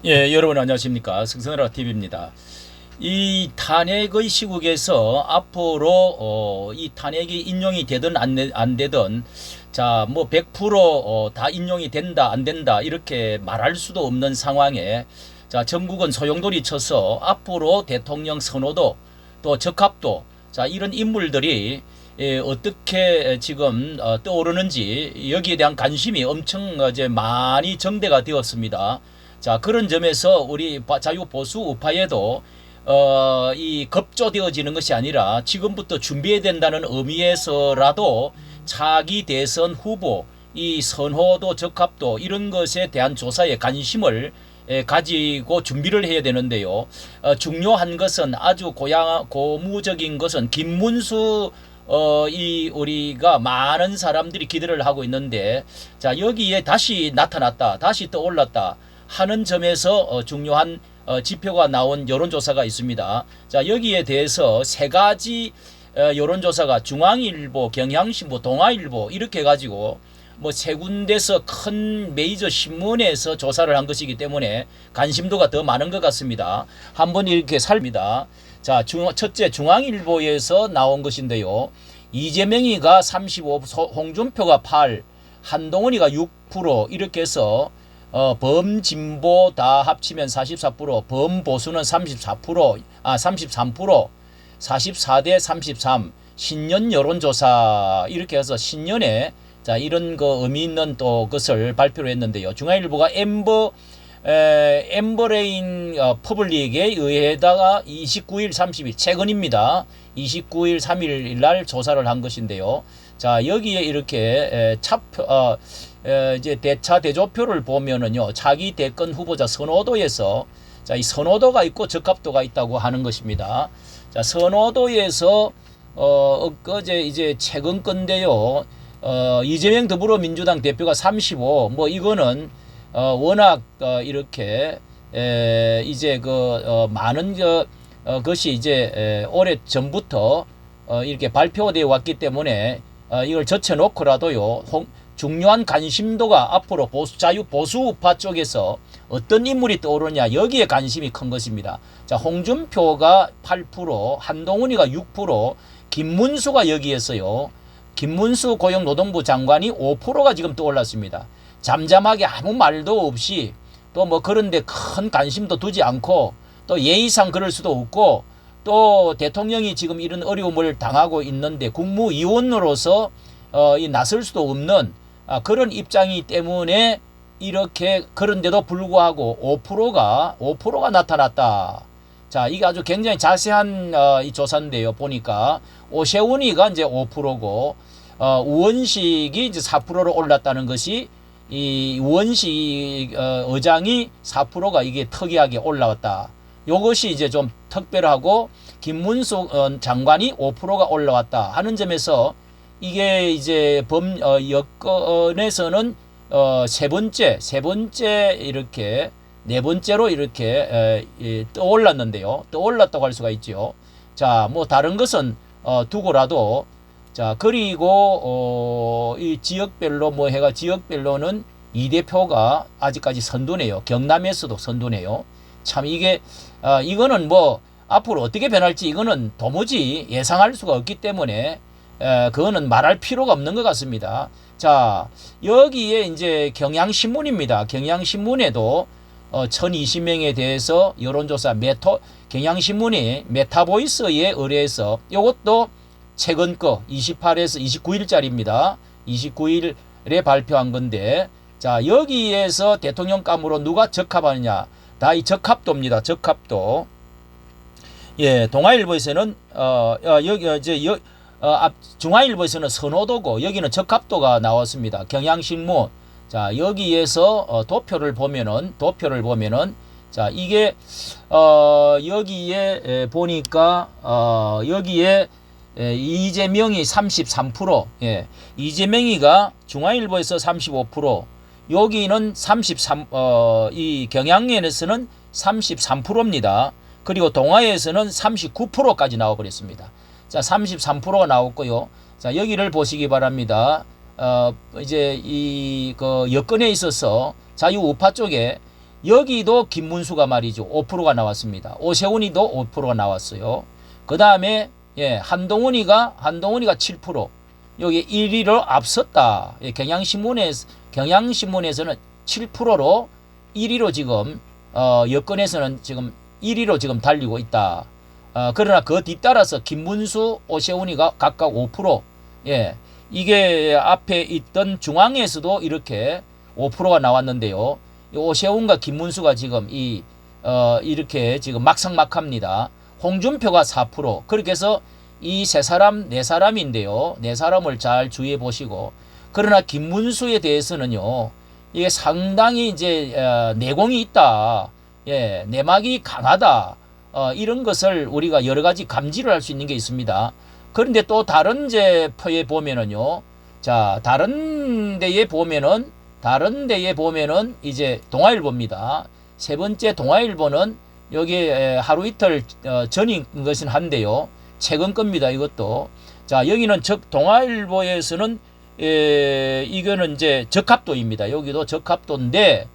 예, 여러분 안녕하십니까. 승선라 TV입니다. 이 탄핵의 시국에서 앞으로 이 탄핵이 인용이 되든 안 되든 자, 뭐 100%다 인용이 된다 안 된다 이렇게 말할 수도 없는 상황에 자, 전국은 소용돌이 쳐서 앞으로 대통령 선호도 또 적합도 자, 이런 인물들이 어떻게 지금 떠오르는지 여기에 대한 관심이 엄청 이제 많이 정대가 되었습니다. 자, 그런 점에서 우리 자유보수 우파에도 이 급조되어지는 것이 아니라 지금부터 준비해야 된다는 의미에서라도 차기 대선 후보 이 선호도 적합도 이런 것에 대한 조사에 관심을 가지고 준비를 해야 되는데요. 중요한 것은 아주 고무적인 것은 김문수 이 우리가 많은 사람들이 기대를 하고 있는데 자 여기에 다시 나타났다 다시 떠올랐다 하는 점에서 중요한 지표가 나온 여론조사가 있습니다. 자 여기에 대해서 세 가지 여론조사가 중앙일보, 경향신보, 동아일보 이렇게 해가지고 뭐 세 군데서 큰 메이저 신문에서 조사를 한 것이기 때문에 관심도가 더 많은 것 같습니다. 한번 이렇게 살립니다. 자, 첫째 중앙일보에서 나온 것인데요. 이재명이가 35, 홍준표가 8, 한동훈이가 6% 이렇게 해서 범진보 다 합치면 44%, 범보수는 34%, 33%, 44대 33, 신년 여론조사 이렇게 해서 신년에 자 이런 거 의미 있는 또 것을 발표를 했는데요. 중앙일보가 엠버레인 퍼블릭에 의해다가 29일 30일 최근입니다. 29일 3일 날 조사를 한 것인데요. 자 여기에 이렇게 이제 대차 대조표를 보면은요 차기 대권 후보자 선호도에서 자 이 선호도가 있고 적합도가 있다고 하는 것입니다. 자 선호도에서 엊그제 이제 최근 건데요. 이재명 더불어민주당 대표가 35, 뭐 이거는 워낙 이렇게 이제 많은 것이 이제 오래 전부터 이렇게 발표되어 왔기 때문에 이걸 젖혀놓고라도요 중요한 관심도가 앞으로 보수우파 쪽에서 어떤 인물이 떠오르냐 여기에 관심이 큰 것입니다. 자 홍준표가 8%, 한동훈이가 6%, 김문수가 여기에서요. 김문수 고용노동부 장관이 5%가 지금 떠올랐습니다. 잠잠하게 아무 말도 없이 또 뭐 그런데 큰 관심도 두지 않고 또 예의상 그럴 수도 없고 또 대통령이 지금 이런 어려움을 당하고 있는데 국무위원으로서 나설 수도 없는 그런 입장이기 때문에 이렇게 그런데도 불구하고 5%가 나타났다. 자, 이게 아주 굉장히 자세한 이 조사인데요. 보니까 오세훈이가 이제 5%고 우원식이 이제 4%로 올랐다는 것이 이 우원식 의장이 4%가 이게 특이하게 올라왔다. 이것이 이제 좀 특별하고 김문수 장관이 5%가 올라왔다 하는 점에서 이게 이제 여권에서는 세 번째 이렇게 네 번째로 이렇게 떠올랐는데요. 떠올랐다고 할 수가 있죠. 자, 뭐 다른 것은 두고라도 자 그리고 이 지역별로 뭐 해가 지역별로는 이 대표가 아직까지 선두네요. 경남에서도 선두네요. 참 이게 이거는 뭐 앞으로 어떻게 변할지 이거는 도무지 예상할 수가 없기 때문에 그거는 말할 필요가 없는 것 같습니다. 자 여기에 이제 경향신문입니다. 경향신문에도 1020명에 대해서 여론조사 경향신문이 메타보이스에 의뢰해서 이것도 최근 거 28에서 29일짜리입니다. 29일에 발표한 건데 자 여기에서 대통령감으로 누가 적합하느냐 다 이 적합도입니다. 적합도. 예, 동아일보에서는 여기 이제 중앙일보에서는 선호도고 여기는 적합도가 나왔습니다. 경향신문. 자 여기에서 도표를 보면은 자 이게 여기에 보니까 여기에 이재명이 33%, 예, 이재명이가 중앙일보에서 35%, 여기는 이 경향면에서는 33%입니다. 그리고 동아에서는 39%까지 나와버렸습니다. 자, 33%가 나왔고요. 자, 여기를 보시기 바랍니다. 이제 여건에 있어서 자유우파 쪽에 여기도 김문수가 말이죠. 5%가 나왔습니다. 오세훈이도 5%가 나왔어요. 그 다음에 예, 한동훈이가 7%. 여기 1위로 앞섰다. 예, 경향신문에서는 7%로 1위로 지금 여권에서는 지금 1위로 지금 달리고 있다. 그러나 그 뒤따라서 김문수, 오세훈이가 각각 5%. 예, 이게 앞에 있던 중앙에서도 이렇게 5%가 나왔는데요. 오세훈과 김문수가 지금 이렇게 지금 막상막합니다. 홍준표가 4%. 그렇게 해서 이 세 사람, 네 사람인데요. 네 사람을 잘 주의해 보시고. 그러나 김문수에 대해서는요. 이게 상당히 이제 내공이 있다. 예, 내막이 강하다. 이런 것을 우리가 여러 가지 감지를 할 수 있는 게 있습니다. 그런데 또 다른 제표에 보면은요. 자, 다른 데에 보면은 이제 동아일보입니다. 세 번째 동아일보는 여기 하루 이틀 전인 것은 한데요. 최근 겁니다. 이것도. 자, 여기는 동아일보에서는 이거는 이제 적합도입니다. 여기도 적합도인데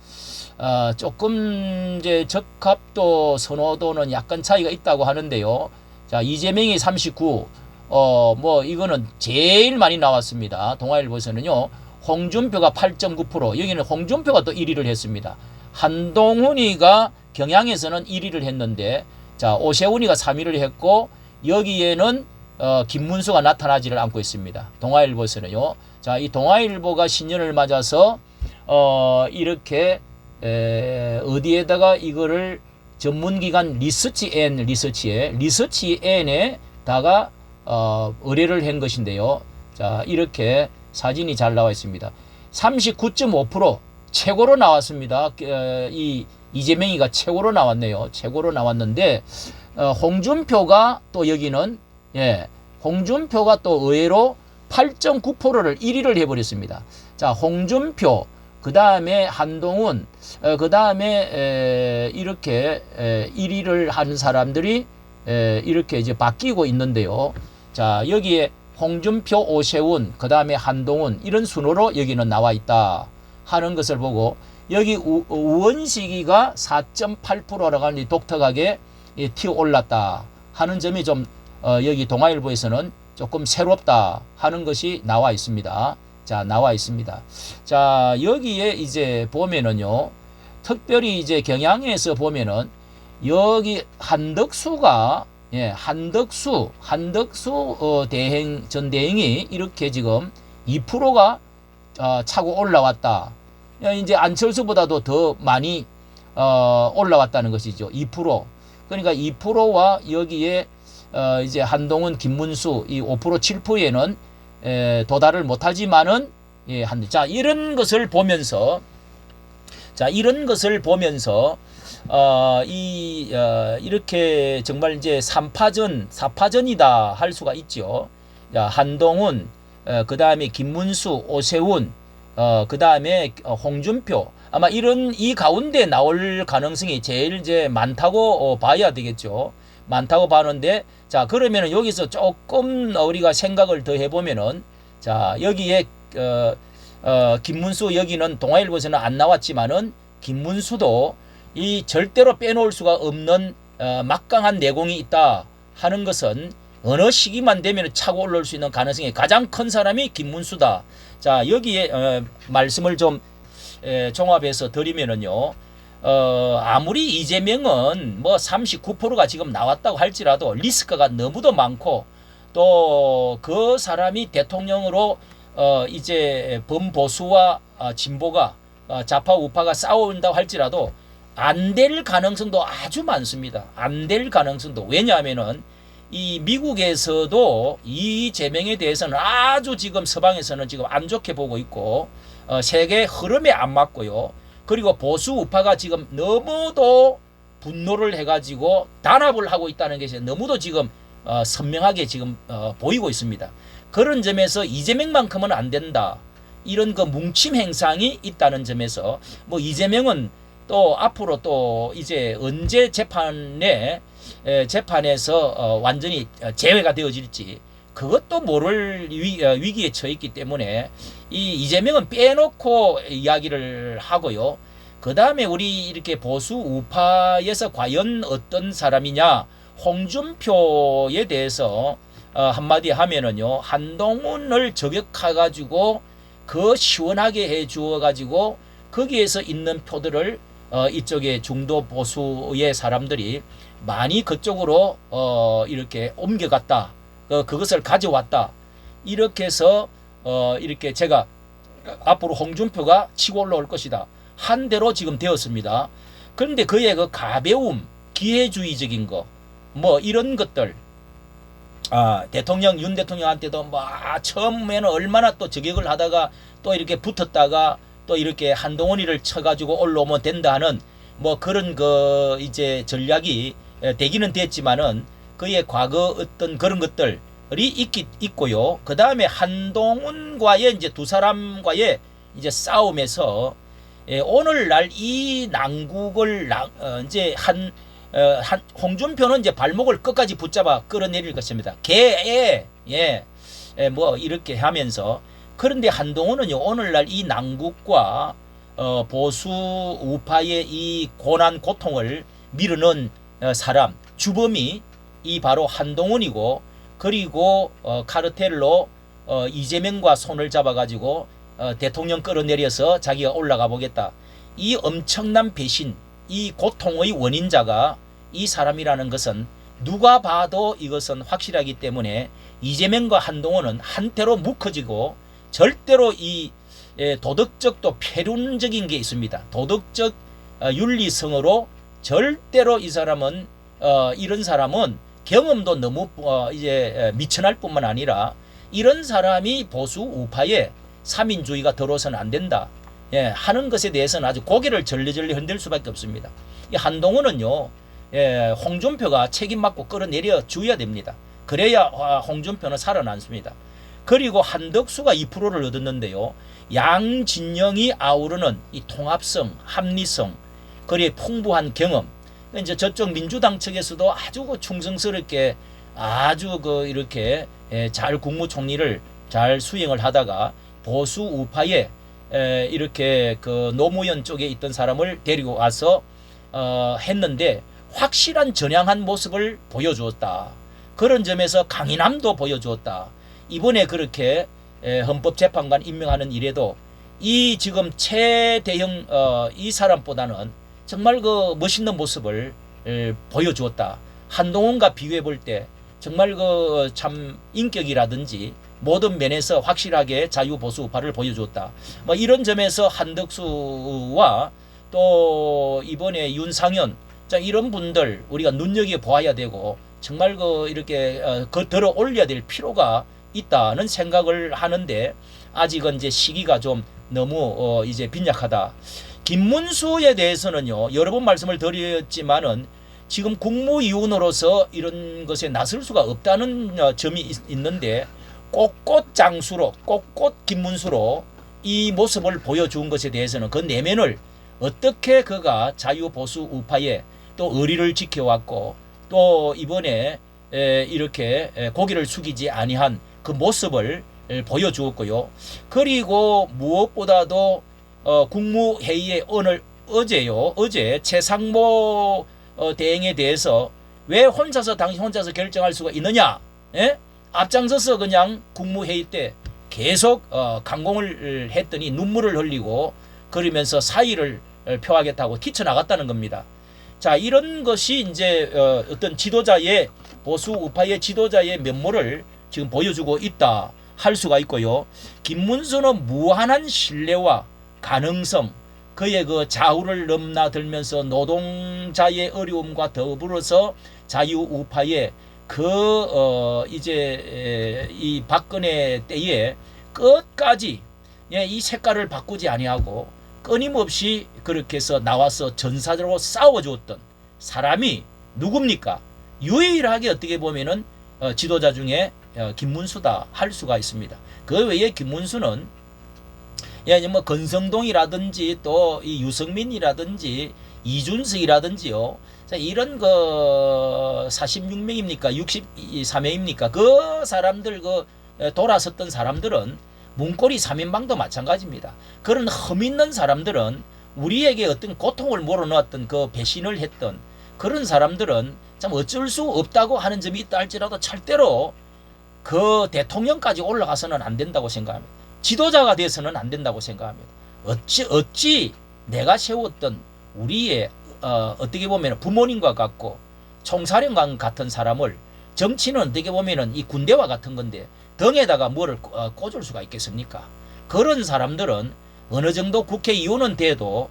조금 이제 적합도 선호도는 약간 차이가 있다고 하는데요. 자, 이재명이 39. 뭐 이거는 제일 많이 나왔습니다. 동아일보에서는요. 홍준표가 8.9%. 여기는 홍준표가 또 1위를 했습니다. 한동훈이가 경향에서는 1위를 했는데, 자, 오세훈이가 3위를 했고, 여기에는 김문수가 나타나지를 않고 있습니다. 동아일보에서는요. 자, 이 동아일보가 신년을 맞아서 이렇게 어디에다가 이거를 전문기관 리서치엔에다가 의뢰를 한 것인데요. 자, 이렇게 사진이 잘 나와 있습니다. 39.5% 최고로 나왔습니다. 이재명이가 최고로 나왔네요. 최고로 나왔는데 홍준표가 또 여기는 홍준표가 또 의외로 8.9%를 1위를 해버렸습니다. 자, 홍준표, 그 다음에 한동훈, 그 다음에 이렇게 1위를 한 사람들이 이렇게 이제 바뀌고 있는데요. 자, 여기에 홍준표, 오세훈, 그 다음에 한동훈 이런 순으로 여기는 나와 있다 하는 것을 보고 여기 우원식이가 4.8%라고 하는 독특하게 튀어 올랐다 하는 점이 좀 여기 동아일보에서는 조금 새롭다 하는 것이 나와 있습니다. 자, 나와 있습니다. 자, 여기에 이제 보면은요, 특별히 이제 경향에서 보면은 여기 한덕수가 한덕수 전 대행이 이렇게 지금 2%가 차고 올라왔다. 이제 안철수보다도 더 많이 올라왔다는 것이죠. 2%. 그러니까 2%와 여기에 이제 한동훈, 김문수 이 5%, 7%에는 도달을 못하지만은 자, 이런 것을 보면서 이렇게 정말 이제 3파전, 4파전이다 할 수가 있죠. 자, 한동훈, 그 다음에 김문수, 오세훈, 그 다음에 홍준표. 아마 이 가운데 나올 가능성이 제일 이제 많다고 봐야 되겠죠. 많다고 봤는데, 자, 그러면은 여기서 조금 우리가 생각을 더 해보면은, 자, 여기에, 김문수 여기는 동아일보에서는 안 나왔지만은, 김문수도 이 절대로 빼놓을 수가 없는, 막강한 내공이 있다 하는 것은 어느 시기만 되면 차고 올라올 수 있는 가능성이 가장 큰 사람이 김문수다. 자, 여기에, 말씀을 좀, 종합해서 드리면은요, 아무리 이재명은 뭐 39%가 지금 나왔다고 할지라도 리스크가 너무도 많고 또 그 사람이 대통령으로 이제 범보수와 진보가 좌파 우파가 싸운다고 할지라도 안 될 가능성도 아주 많습니다. 안 될 가능성도. 왜냐하면은 이 미국에서도 이재명에 대해서는 아주 지금 서방에서는 지금 안 좋게 보고 있고 세계 흐름에 안 맞고요. 그리고 보수 우파가 지금 너무도 분노를 해가지고 단합을 하고 있다는 것이 너무도 지금 선명하게 지금 보이고 있습니다. 그런 점에서 이재명만큼은 안 된다. 이런 그 뭉침 행상이 있다는 점에서 뭐 이재명은 또 앞으로 또 이제 언제 재판에서 완전히 제외가 되어질지 그것도 모를 위기에 처해 있기 때문에 이 이재명은 빼놓고 이야기를 하고요. 그 다음에 우리 이렇게 보수 우파에서 과연 어떤 사람이냐, 홍준표에 대해서 한마디 하면은요, 한동훈을 저격해가지고 그 시원하게 해 주어가지고 거기에서 있는 표들을 이쪽에 중도 보수의 사람들이 많이 그쪽으로 이렇게 옮겨갔다. 그것을 가져왔다. 이렇게 해서 이렇게 제가 앞으로 홍준표가 치고 올라올 것이다. 한 대로 지금 되었습니다. 그런데 그의 그 가벼움, 기회주의적인 거, 뭐 이런 것들, 대통령, 윤 대통령한테도 뭐 처음에는 얼마나 또 저격을 하다가 또 이렇게 붙었다가 또 이렇게 한동훈이를 쳐가지고 올라오면 된다는 뭐 그런 그 이제 전략이 되기는 됐지만은 그의 과거 어떤 그런 것들이 있고요. 그 다음에 한동훈과의 이제 두 사람과의 이제 싸움에서 오늘날 이 난국을 이제 홍준표는 이제 발목을 끝까지 붙잡아 끌어내릴 것입니다. 뭐 이렇게 하면서. 그런데 한동훈은요, 오늘날 이 난국과 보수 우파의 이 고난 고통을 미루는 사람, 주범이 이 바로 한동훈이고, 그리고 카르텔로 이재명과 손을 잡아가지고 대통령 끌어내려서 자기가 올라가 보겠다. 이 엄청난 배신, 이 고통의 원인자가 이 사람이라는 것은 누가 봐도 이것은 확실하기 때문에 이재명과 한동훈은 한태로 묶어지고 절대로 이 도덕적 또 폐륜적인 게 있습니다. 도덕적 윤리성으로 절대로 이 사람은 이런 사람은 경험도 너무 이제 미천할 뿐만 아니라 이런 사람이 보수 우파에 삼인주의가 들어서는 안 된다. 하는 것에 대해서는 아주 고개를 절레절레 흔들 수밖에 없습니다. 이 한동훈은요, 홍준표가 책임 맡고 끌어내려 줘야 됩니다. 그래야 홍준표는 살아남습니다. 그리고 한덕수가 2%를 얻었는데요. 양진영이 아우르는 이 통합성, 합리성, 그리고 풍부한 경험. 이제 저쪽 민주당 측에서도 아주 충성스럽게 아주 이렇게 잘 국무총리를 잘 수행을 하다가 보수 우파에 이렇게 그 노무현 쪽에 있던 사람을 데리고 와서 했는데 확실한 전향한 모습을 보여주었다. 그런 점에서 강인함도 보여주었다. 이번에 그렇게 헌법재판관 임명하는 일에도 이 지금 최대형 이 사람보다는 정말 그 멋있는 모습을 보여주었다. 한동훈과 비교해 볼 때 정말 그 참 인격이라든지 모든 면에서 확실하게 자유보수 우파를 보여주었다. 뭐 이런 점에서 한덕수와 또 이번에 윤상현, 자 이런 분들 우리가 눈여겨 보아야 되고 정말 그 이렇게 들어 올려야 될 필요가 있다는 생각을 하는데 아직은 이제 시기가 좀 너무 이제 빈약하다. 김문수에 대해서는요, 여러 번 말씀을 드렸지만은 지금 국무위원으로서 이런 것에 나설 수가 없다는 점이 있는데 꼿꼿장수로, 꼿꼿 김문수로 이 모습을 보여준 것에 대해서는 그 내면을 어떻게 그가 자유보수 우파에 또 의리를 지켜왔고 또 이번에 이렇게 고개를 숙이지 아니한 그 모습을 보여주었고요. 그리고 무엇보다도 국무회의에 어제 최상모 대행에 대해서 왜 당신 혼자서 결정할 수가 있느냐? 앞장서서 그냥 국무회의 때 계속 강공을 했더니 눈물을 흘리고 그러면서 사의를 표하겠다고 뛰쳐나갔다는 겁니다. 자, 이런 것이 이제 어떤 지도자의 보수 우파의 지도자의 면모를 지금 보여주고 있다 할 수가 있고요. 김문수는 무한한 신뢰와 가능성, 그의 그 좌우를 넘나들면서 노동자의 어려움과 더불어서 자유 우파의 이제 이 박근혜 때에 끝까지 이 색깔을 바꾸지 아니하고 끊임없이 그렇게 해서 나와서 전사적으로 싸워주었던 사람이 누굽니까? 유일하게 어떻게 보면은 지도자 중에 김문수다 할 수가 있습니다. 그 외에 김문수는 뭐 건성동이라든지 또 이 유승민이라든지 이준석이라든지요. 자, 이런 46명입니까? 63명입니까? 그 사람들 돌아섰던 사람들은 문고리 3인방도 마찬가지입니다. 그런 흠 있는 사람들은 우리에게 어떤 고통을 몰아넣었던 그 배신을 했던 그런 사람들은 참 어쩔 수 없다고 하는 점이 있다 할지라도 절대로 그 대통령까지 올라가서는 안 된다고 생각합니다. 지도자가 돼서는 안 된다고 생각합니다. 어찌 내가 세웠던 우리의 어떻게 보면 부모님과 같고 총사령관 같은 사람을, 정치는 어떻게 보면은 이 군대와 같은 건데 등에다가 뭐를 꽂을 수가 있겠습니까? 그런 사람들은 어느 정도 국회의원은 돼도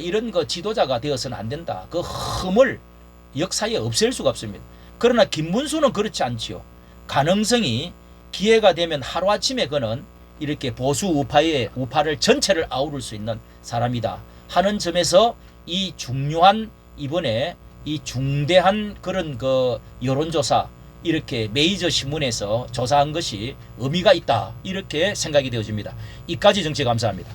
이런 그 지도자가 되어서는 안 된다. 그 흠을 역사에 없앨 수가 없습니다. 그러나 김문수는 그렇지 않지요. 가능성이 기회가 되면 하루아침에 그는 이렇게 보수 우파를 전체를 아우를 수 있는 사람이다 하는 점에서 이 중요한, 이번에 이 중대한 그런 그 여론조사, 이렇게 메이저 신문에서 조사한 것이 의미가 있다, 이렇게 생각이 되어집니다. 이까지 정치 감사합니다.